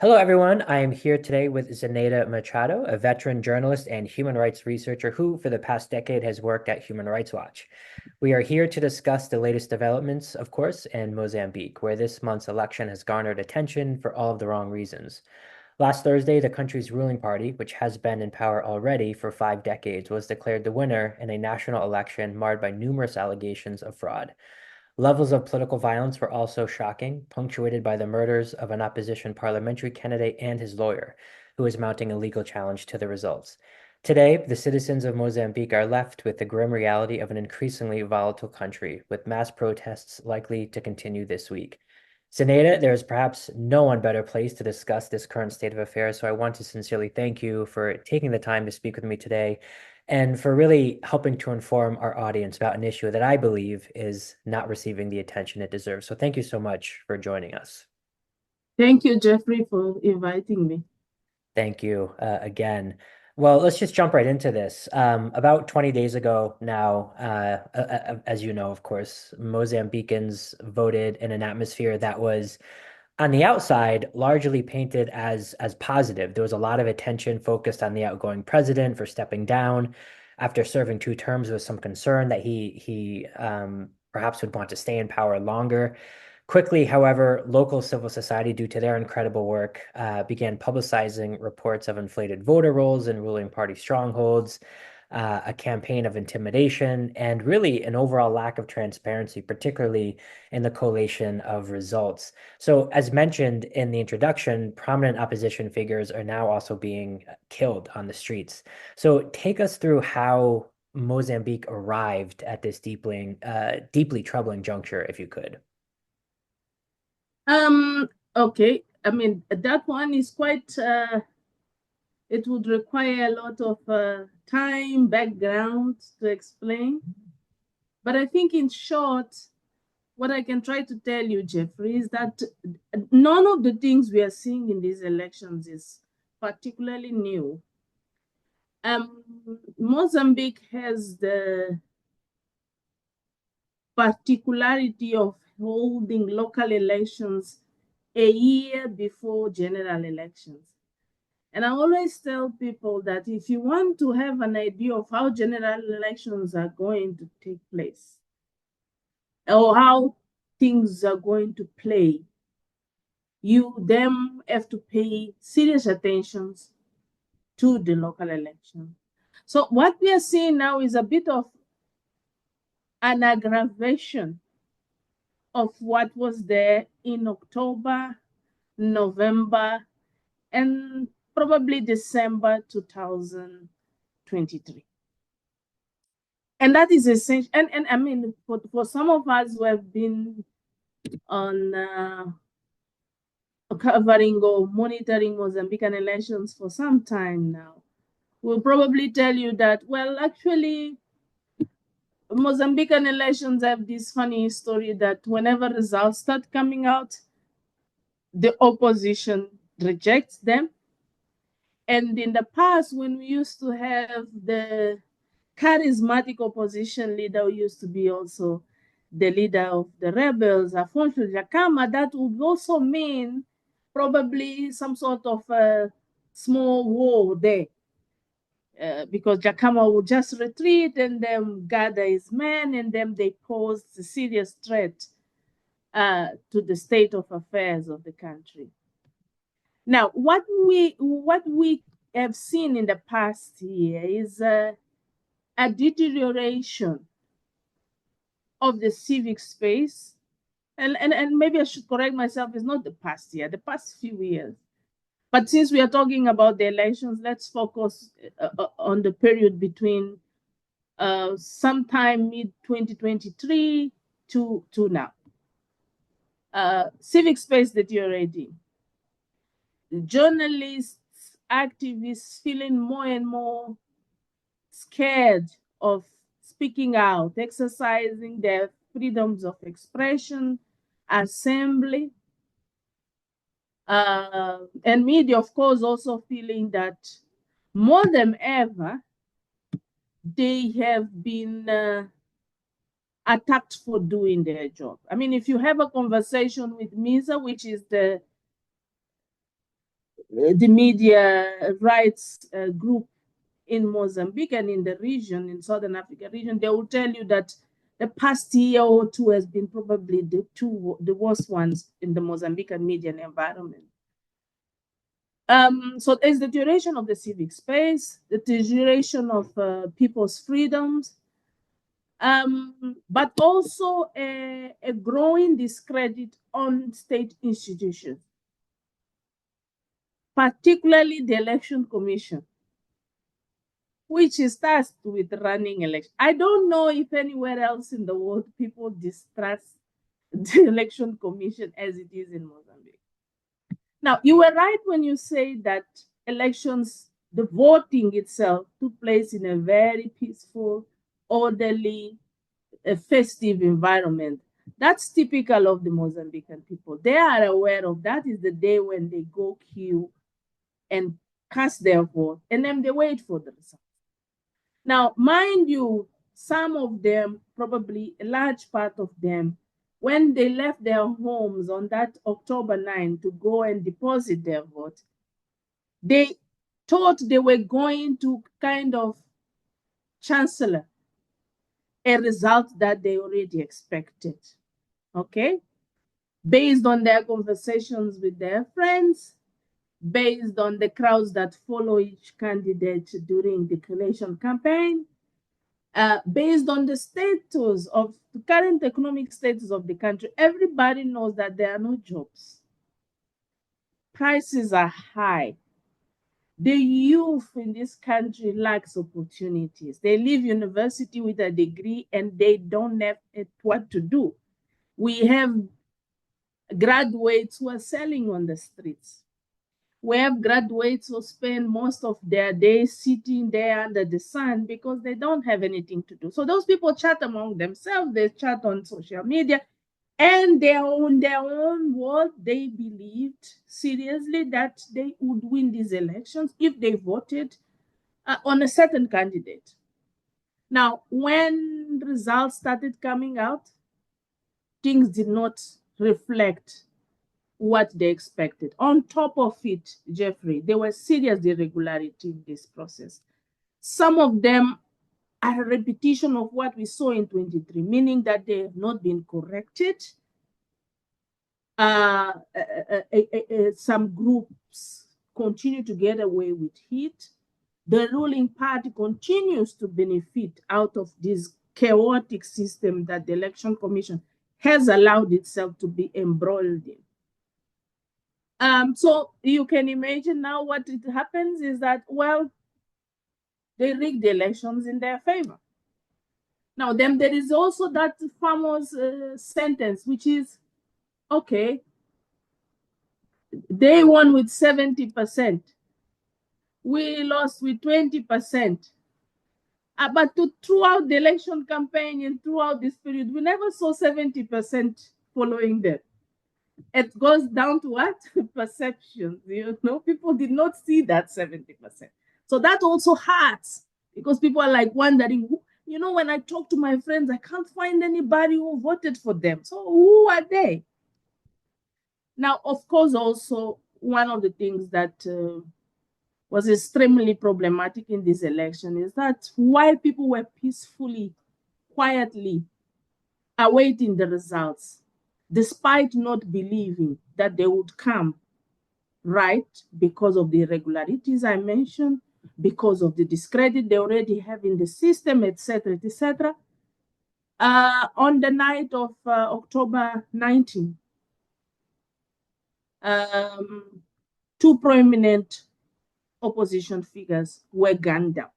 Hello, everyone. I am here today with Zenaida Machado, a veteran journalist and human rights researcher who, for the past decade, has worked at Human Rights Watch. We are here to discuss the latest developments, of course, in Mozambique, where this month's election has garnered attention for all of the wrong reasons. Last Thursday, the country's ruling party, which has been in power already for 5 decades, was declared the winner in a national election marred by numerous allegations of fraud. Levels of political violence were also shocking, punctuated by the murders of an opposition parliamentary candidate and his lawyer, who is mounting a legal challenge to the results. Today, the citizens of Mozambique are left with the grim reality of an increasingly volatile country, with mass protests likely to continue this week. Zenaida, there is perhaps no one better placed to discuss this current state of affairs, so I want to sincerely thank you for taking the time to speak with me today and for really helping to inform our audience about an issue that I believe is not receiving the attention it deserves. So thank you so much for joining us. Thank you, Jeffrey, for inviting me. Thank you again. Well, let's just jump right into this. About 20 days ago now, as you know, of course, Mozambicans voted in an atmosphere that was on the outside largely painted as positive. There was a lot of attention focused on the outgoing president for stepping down after serving 2 terms with some concern that he perhaps would want to stay in power longer. Quickly, however, local civil society, due to their incredible work, began publicizing reports of inflated voter rolls in ruling party strongholds, a campaign of intimidation, and really an overall lack of transparency, particularly in the collation of results. So, as mentioned in the introduction, prominent opposition figures are now also being killed on the streets. So, take us through how Mozambique arrived at this deeply troubling juncture, if you could. Um, okay. I mean, that one is quite, it would require a lot of time, background to explain. But I think in short, what I can try to tell you, Jeffrey, is that none of the things we are seeing in these elections is particularly new. Mozambique has the particularity of holding local elections a year before general elections. And I always tell people that if you want to have an idea of how general elections are going to take place or how things are going to play, you then have to pay serious attention to the local election. So what we are seeing now is a bit of an aggravation of what was there in October, November, and probably December 2023. And that is essential. And I mean, for some of us who have been on covering or monitoring Mozambican elections for some time now, will probably tell you that, well, actually, Mozambican elections have this funny story that whenever results start coming out, the opposition rejects them. And in the past, when we used to have the charismatic opposition leader who used to be also the leader of the rebels, Afonso Jacama, that would also mean probably some sort of a small war there. Because Jacama would just retreat and then gather his men, and then they posed a serious threat to the state of affairs of the country. Now, what we have seen in the past year is a deterioration of the civic space. And maybe I should correct myself, it's not the past year, the past few years. But since we are talking about the elections, let's focus on the period between sometime mid 2023 to now. Civic space deteriorating. Journalists, activists feeling more and more scared of speaking out, exercising their freedoms of expression, assembly, and media, of course, also feeling that more than ever, they have been attacked for doing their job. I mean, if you have a conversation with MISA, which is the the media rights group in Mozambique and in the region, in Southern Africa region, they will tell you that the past year or two has been probably the worst ones in the Mozambican media environment. So there's the duration of the civic space, the duration of people's freedoms, but also a growing discredit on state institutions, particularly the Election Commission, which is tasked with running elections. I don't know if anywhere else in the world people distrust the Election Commission as it is in Mozambique. Now, you were right when you say that elections, the voting itself took place in a very peaceful, orderly, festive environment. That's typical of the Mozambican people. They are aware of that is the day when they go queue and cast their vote, and then they wait for the result. Now, mind you, some of them, probably a large part of them, when they left their homes on that October 9 to go and deposit their vote, they thought they were going to kind of chancellor a result that they already expected, okay? Based on their conversations with their friends, based on the crowds that follow each candidate during the election campaign, based on the status of the current economic status of the country, everybody knows that there are no jobs. Prices are high. The youth in this country lacks opportunities. They leave university with a degree and they don't have what to do. We have graduates who are selling on the streets. We have graduates who spend most of their days sitting there under the sun because they don't have anything to do. So those people chat among themselves, they chat on social media, and their own world, they believed seriously that they would win these elections if they voted on a certain candidate. Now, when results started coming out, things did not reflect what they expected. On top of it, Jeffrey, there were serious irregularities in this process. Some of them are a repetition of what we saw in 23, meaning that they have not been corrected. Some groups continue to get away with it. The ruling party continues to benefit out of this chaotic system that the Election Commission has allowed itself to be embroiled in. So you can imagine now what it happens is that, well, they rig the elections in their favor. Now, then there is also that famous sentence, which is, okay, they won with 70%. We lost with 20%. But throughout the election campaign and throughout this period, we never saw 70% following them. It goes down to what? Perception. You know, people did not see that 70%. So that also hurts because people are like wondering, you know, when I talk to my friends, I can't find anybody who voted for them. So who are they? Now, of course, also one of the things that was extremely problematic in this election is that while people were peacefully, quietly awaiting the results, despite not believing that they would come right because of the irregularities I mentioned, because of the discredit they already have in the system, etc., etc. On the night of October 19, two prominent opposition figures were gunned down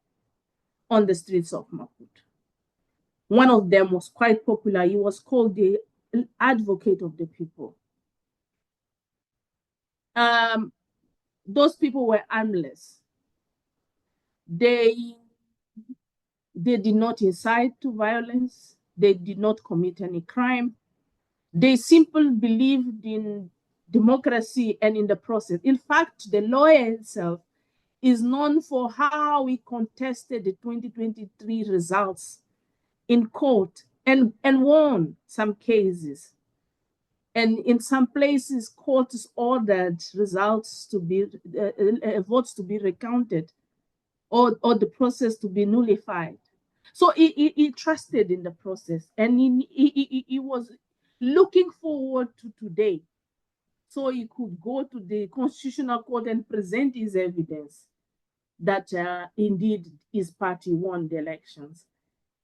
on the streets of Maputo. One of them was quite popular. He was called the advocate of the people. Those people were armless. They did not incite to violence. They did not commit any crime. They simply believed in democracy and in the process. In fact, the lawyer himself is known for how he contested the 2023 results in court and won some cases. And in some places, courts ordered results to be votes to be recounted, or the process to be nullified. So he trusted in the process, and he was looking forward to today, so he could go to the Constitutional Court and present his evidence that indeed his party won the elections.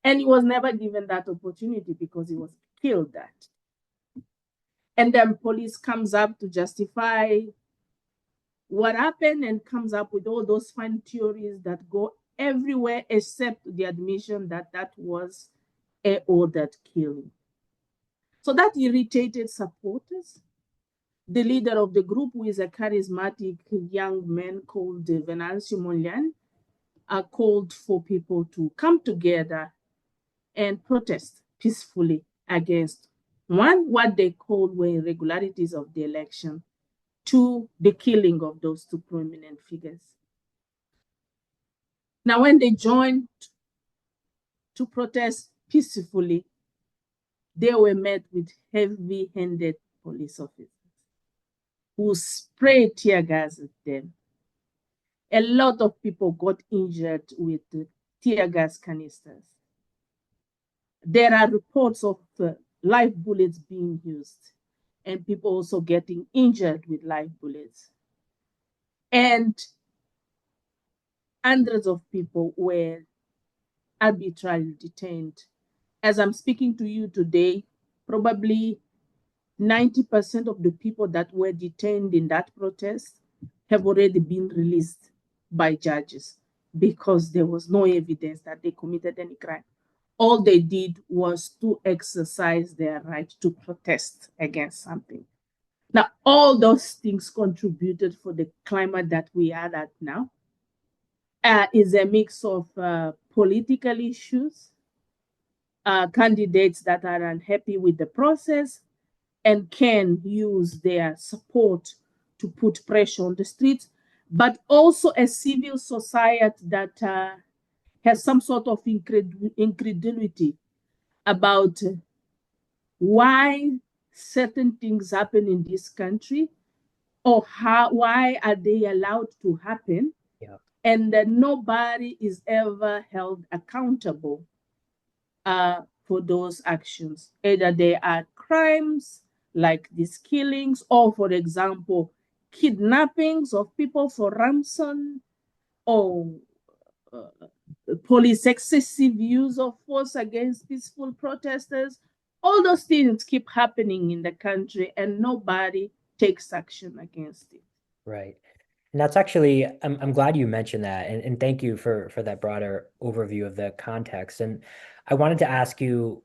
And he was never given that opportunity because he was killed that. And then police comes up to justify what happened and comes up with all those fun theories that go everywhere except the admission that that was a ordered killing. So that irritated supporters. The leader of the group, who is a charismatic young man called Venancio Monlian, called for people to come together and protest peacefully against, one, what they called were irregularities of the election, two, the killing of those two prominent figures. Now, when they joined to protest peacefully, they were met with heavy-handed police officers who sprayed tear gas at them. A lot of people got injured with tear gas canisters. There are reports of live bullets being used, and people also getting injured with live bullets. And hundreds of people were arbitrarily detained. As I'm speaking to you today, probably 90% of the people that were detained in that protest have already been released by judges because there was no evidence that they committed any crime. All they did was to exercise their right to protest against something. Now, all those things contributed for the climate that we are at now. Is a mix of political issues, candidates that are unhappy with the process and can use their support to put pressure on the streets, but also a civil society that has some sort of incredulity about why certain things happen in this country, or why are they allowed to happen, Yeah. and that nobody is ever held accountable for those actions. Either they are crimes like these killings, or, for example, kidnappings of people for ransom, or police excessive use of force against peaceful protesters. All those things keep happening in the country, and nobody takes action against it. Right. And that's actually, I'm glad you mentioned that. And thank you for that broader overview of the context. And I wanted to ask you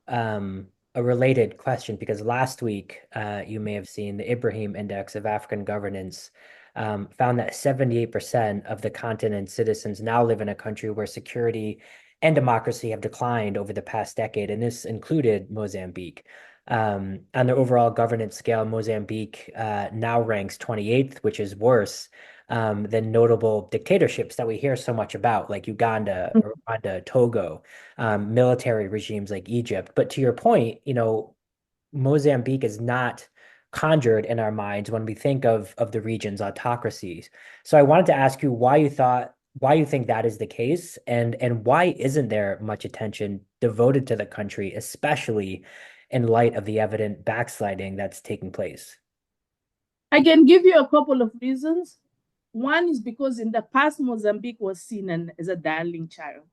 a related question because last week you may have seen the Ibrahim Index of African Governance found that 78% of the continent's citizens now live in a country where security and democracy have declined over the past decade. And this included Mozambique. On the overall governance scale, Mozambique now ranks 28th, which is worse than notable dictatorships that we hear so much about, like Uganda, Rwanda, Togo, military regimes like Egypt. But to your point, Mozambique is not conjured in our minds when we think of the region's autocracies. So I wanted to ask you why you think that is the case, and why isn't there much attention devoted to the country, especially in light of the evident backsliding that's taking place? I can give you a couple of reasons. One is because in the past, Mozambique was seen as a darling child.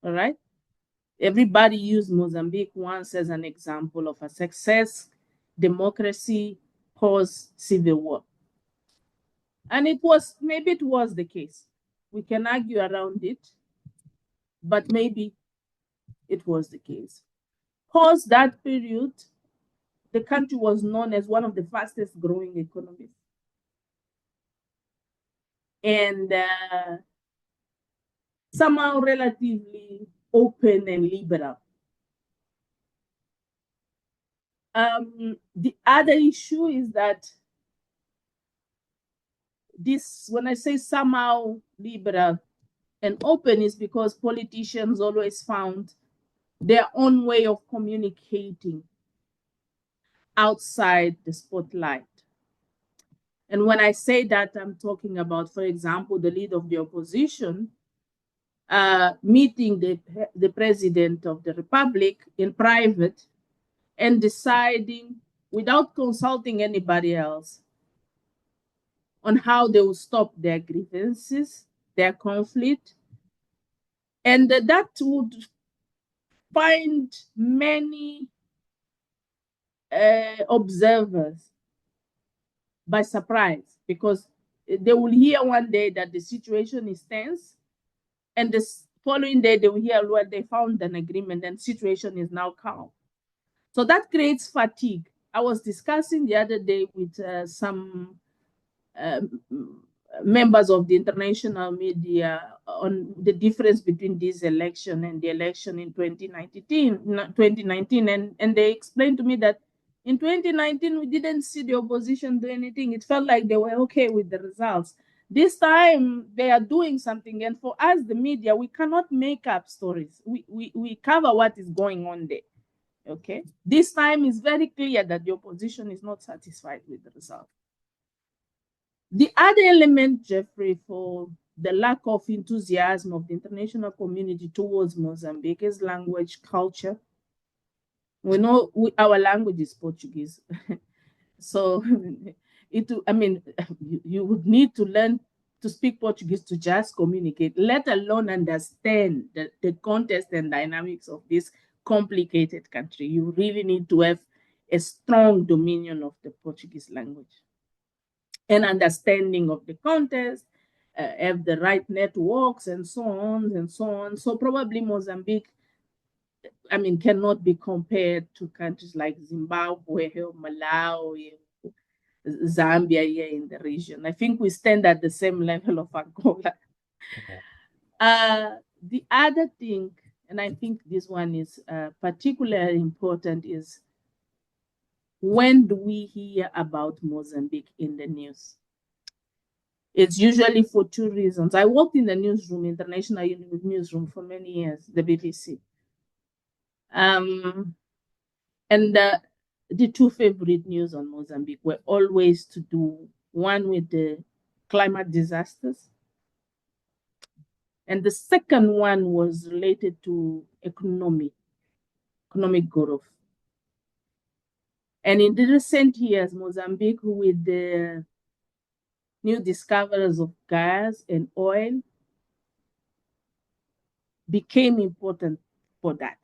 All right. Everybody used Mozambique once as an example of a success, democracy, post civil war. And maybe it was the case. We can argue around it, but maybe it was the case. Post that period, the country was known as one of the fastest growing economies. And somehow relatively open and liberal. The other issue is that when I say somehow liberal and open, is because politicians always found their own way of communicating outside the spotlight. And when I say that, I'm talking about, for example, the leader of the opposition meeting the president of the republic in private and deciding without consulting anybody else on how they will stop their grievances, their conflict. And that would find many observers by surprise, because they will hear one day that the situation is tense, and the following day they will hear what they found an agreement and situation is now calm. So that creates fatigue. I was discussing the other day with some members of the international media on the difference between this election and the election in 2019, and they explained to me that in 2019 we didn't see the opposition do anything. It felt like they were okay with the results. This time they are doing something, and for us, the media, we cannot make up stories. We cover what is going on there. Okay, this time is very clear that the opposition is not satisfied with the result. The other element, Jeffrey, for the lack of enthusiasm of the international community towards Mozambique is language, culture. We know our language is Portuguese. So you would need to learn to speak Portuguese to just communicate, let alone understand the context and dynamics of this complicated country. You really need to have a strong dominion of the Portuguese language and understanding of the context, have the right networks, and so on and so on. So probably Mozambique, cannot be compared to countries like Zimbabwe, Malawi, Zambia here in the region. I think we stand at the same level of Angola. The other thing, and I think this one is particularly important, is when do we hear about Mozambique in the news? It's usually for two reasons. I worked in the newsroom, international newsroom, for many years, the BBC. And the two favorite news on Mozambique were always to do one with the climate disasters, and the second one was related to economic growth. And in the recent years, Mozambique, with the new discoveries of gas and oil, became important for that.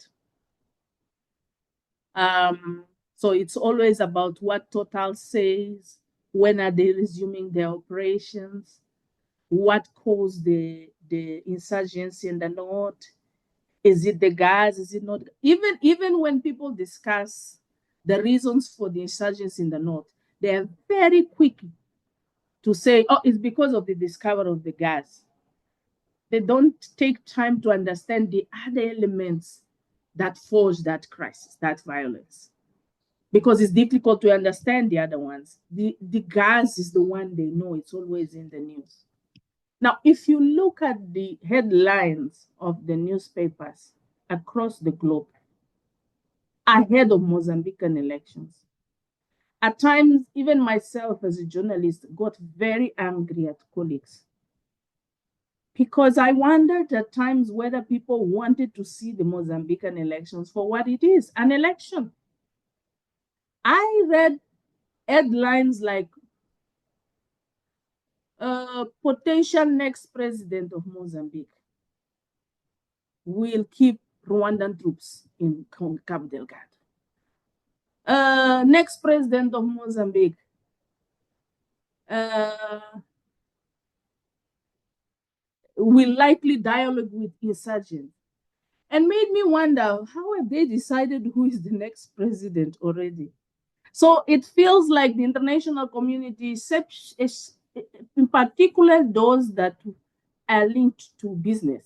So it's always about what Total says, when are they resuming their operations, what caused the insurgency in the north. Is it the gas? Is it not? Even when people discuss the reasons for the insurgency in the north, they are very quick to say, oh, it's because of the discovery of the gas. They don't take time to understand the other elements that forged that crisis, that violence, because it's difficult to understand the other ones. The gas is the one they know. It's always in the news. Now, if you look at the headlines of the newspapers across the globe ahead of Mozambican elections, at times, even myself as a journalist got very angry at colleagues, because I wondered at times whether people wanted to see the Mozambican elections for what it is, an election. I read headlines like potential next president of Mozambique will keep Rwandan troops in Cabo Delgado. Next president of Mozambique will likely dialogue with insurgents, and made me wonder, how have they decided who is the next president already? So it feels like the international community, in particular those that are linked to business,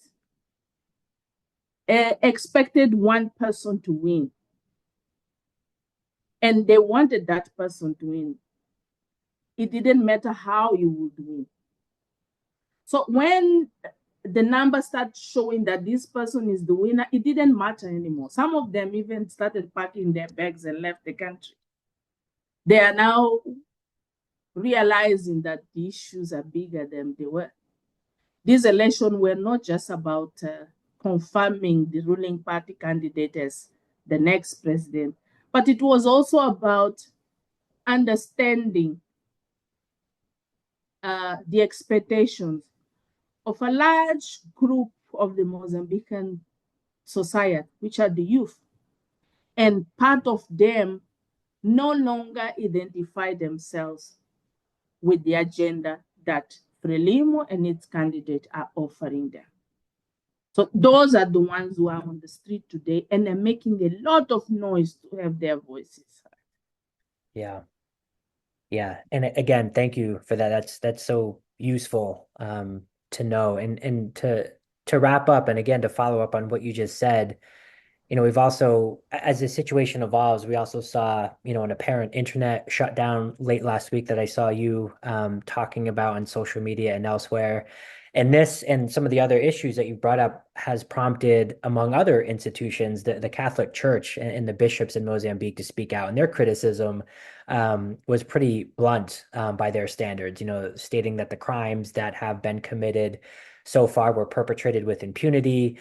expected one person to win. And they wanted that person to win. It didn't matter how you would win. So when the numbers start showing that this person is the winner, it didn't matter anymore. Some of them even started packing their bags and left the country. They are now realizing that the issues are bigger than they were. These elections were not just about confirming the ruling party candidate as the next president, but it was also about understanding the expectations of a large group of the Mozambican society, which are the youth. And part of them no longer identify themselves with the agenda that Frelimo and its candidate are offering them. So those are the ones who are on the street today and are making a lot of noise to have their voices heard. Yeah. Yeah. And again, thank you for that. That's so useful to know. And to wrap up and again to follow up on what you just said, we've also, as the situation evolves, we also saw, an apparent internet shutdown late last week that I saw you talking about on social media and elsewhere. And this and some of the other issues that you brought up has prompted, among other institutions, the Catholic Church and the bishops in Mozambique to speak out. And their criticism was pretty blunt by their standards, stating that the crimes that have been committed so far were perpetrated with impunity.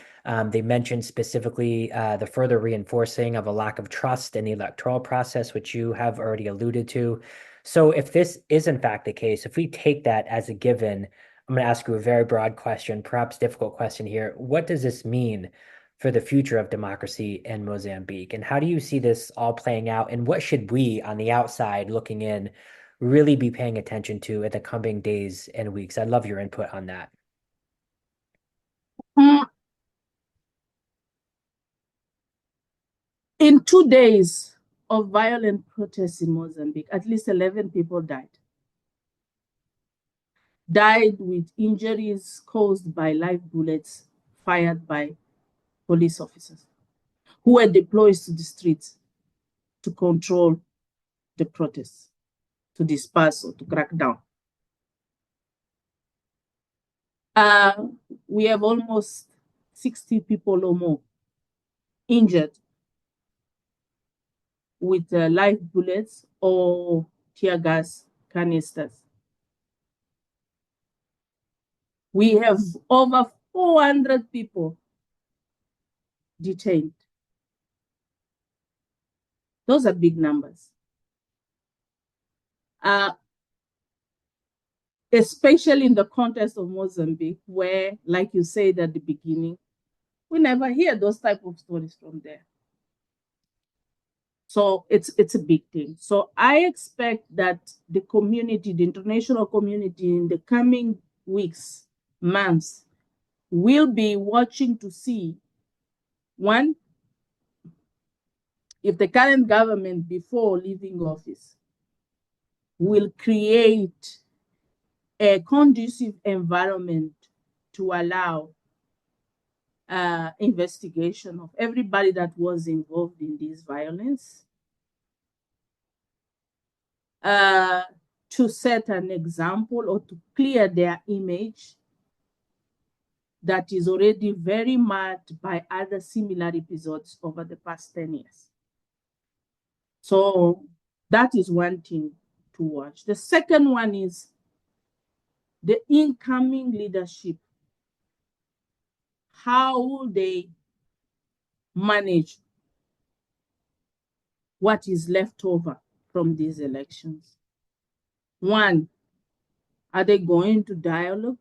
They mentioned specifically the further reinforcing of a lack of trust in the electoral process, which you have already alluded to. So, if this is in fact the case, if we take that as a given, I'm going to ask you a very broad question, perhaps difficult question here. What does this mean for the future of democracy in Mozambique? And how do you see this all playing out? And what should we on the outside looking in really be paying attention to in the coming days and weeks? I'd love your input on that. In 2 days of violent protests in Mozambique, at least 11 people died with injuries caused by live bullets fired by police officers who were deployed to the streets to control the protests, to disperse or to crack down. We have almost 60 people or more injured with live bullets or tear gas canisters. We have over 400 people detained. Those are big numbers. Especially in the context of Mozambique, where, like you said at the beginning, we never hear those type of stories from there. So it's a big thing. So I expect that the community, the international community, in the coming weeks, months, will be watching to see, one, if the current government, before leaving office, will create a conducive environment to allow investigation of everybody that was involved in this violence, to set an example or to clear their image that is already very marked by other similar episodes over the past 10 years. So that is one thing to watch. The second one is the incoming leadership. How will they manage what is left over from these elections? One, are they going to dialogue?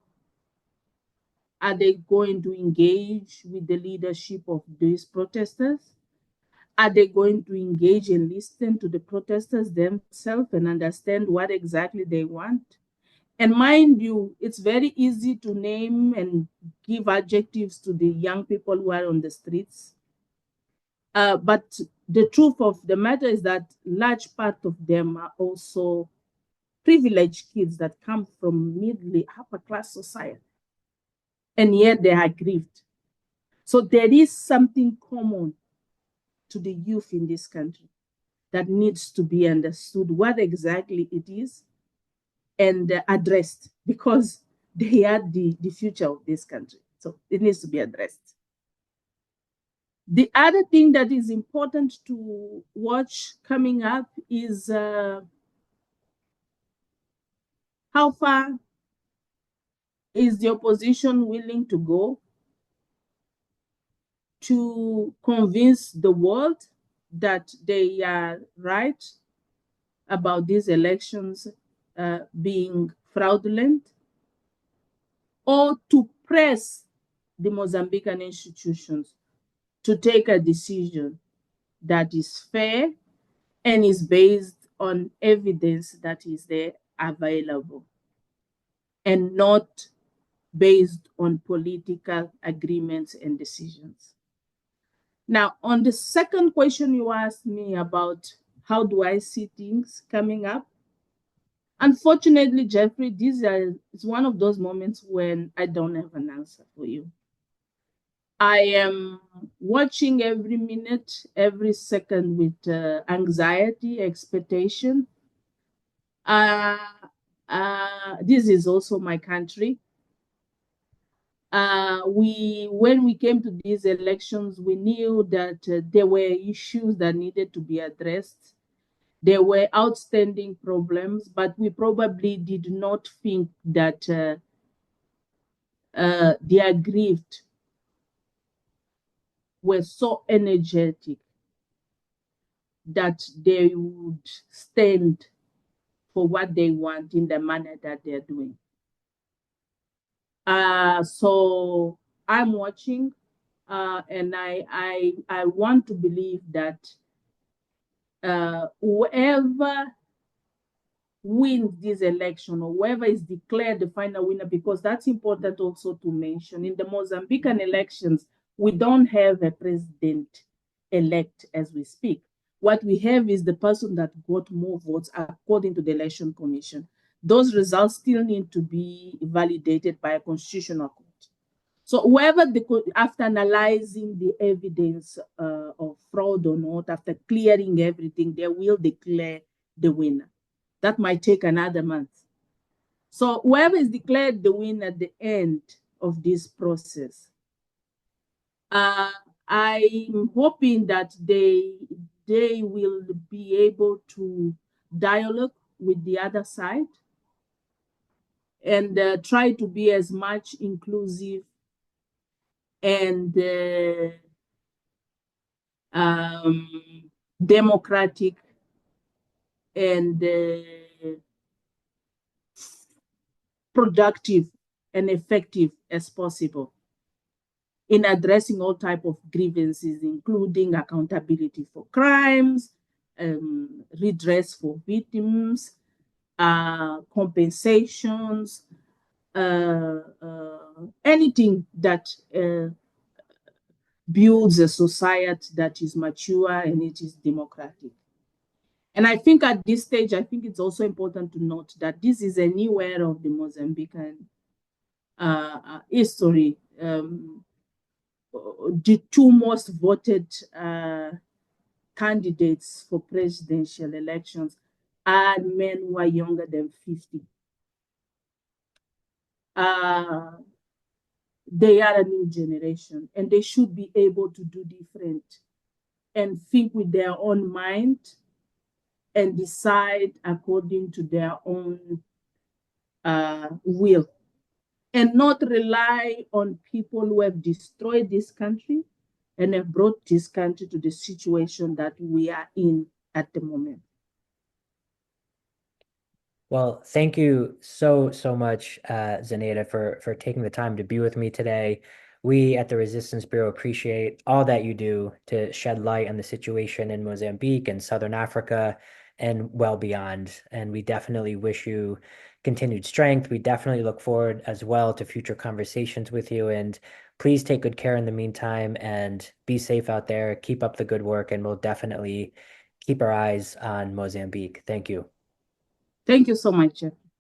Are they going to engage with the leadership of these protesters? Are they going to engage and listen to the protesters themselves and understand what exactly they want? And mind you, it's very easy to name and give adjectives to the young people who are on the streets. But the truth of the matter is that large part of them are also privileged kids that come from middle upper class society. And yet they are grieved. So there is something common to the youth in this country that needs to be understood what exactly it is and addressed, because they are the future of this country. So it needs to be addressed. The other thing that is important to watch coming up is how far is the opposition willing to go to convince the world that they are right about these elections being fraudulent, or to press the Mozambican institutions to take a decision that is fair and is based on evidence that is there available and not based on political agreements and decisions. Now, on the second question you asked me about how do I see things coming up, unfortunately, Jeffrey, is one of those moments when I don't have an answer for you. I am watching every minute, every second with anxiety, expectation. Uh, this is also my country. When we came to these elections, we knew that there were issues that needed to be addressed. There were outstanding problems, but we probably did not think that the aggrieved were so energetic that they would stand for what they want in the manner that they're doing. So I'm watching, and I want to believe that whoever wins this election, or whoever is declared the final winner, because that's important also to mention. In the Mozambican elections, we don't have a president elect as we speak. What we have is the person that got more votes according to the Election Commission. Those results still need to be validated by a constitutional court. So whoever, after analyzing the evidence of fraud or not, after clearing everything, they will declare the winner. That might take another month. So whoever is declared the winner at the end of this process, I'm hoping that they will be able to dialogue with the other side and try to be as much inclusive and democratic and productive and effective as possible in addressing all type of grievances, including accountability for crimes, redress for victims, compensations, anything that builds a society that is mature and it is democratic. And I think at this stage, I think it's also important to note that this is a new era of the Mozambican history. The two most voted candidates for presidential elections are men who are younger than 50. They are a new generation, and they should be able to do different and think with their own mind and decide according to their own will, and not rely on people who have destroyed this country and have brought this country to the situation that we are in at the moment. Well, thank you so much, Zenaida, for taking the time to be with me today. We at the Resistance Bureau appreciate all that you do to shed light on the situation in Mozambique and Southern Africa and well beyond. And we definitely wish you continued strength. We definitely look forward as well to future conversations with you. And please take good care in the meantime and be safe out there. Keep up the good work, and we'll definitely keep our eyes on Mozambique. Thank you. Thank you so much, Jeff.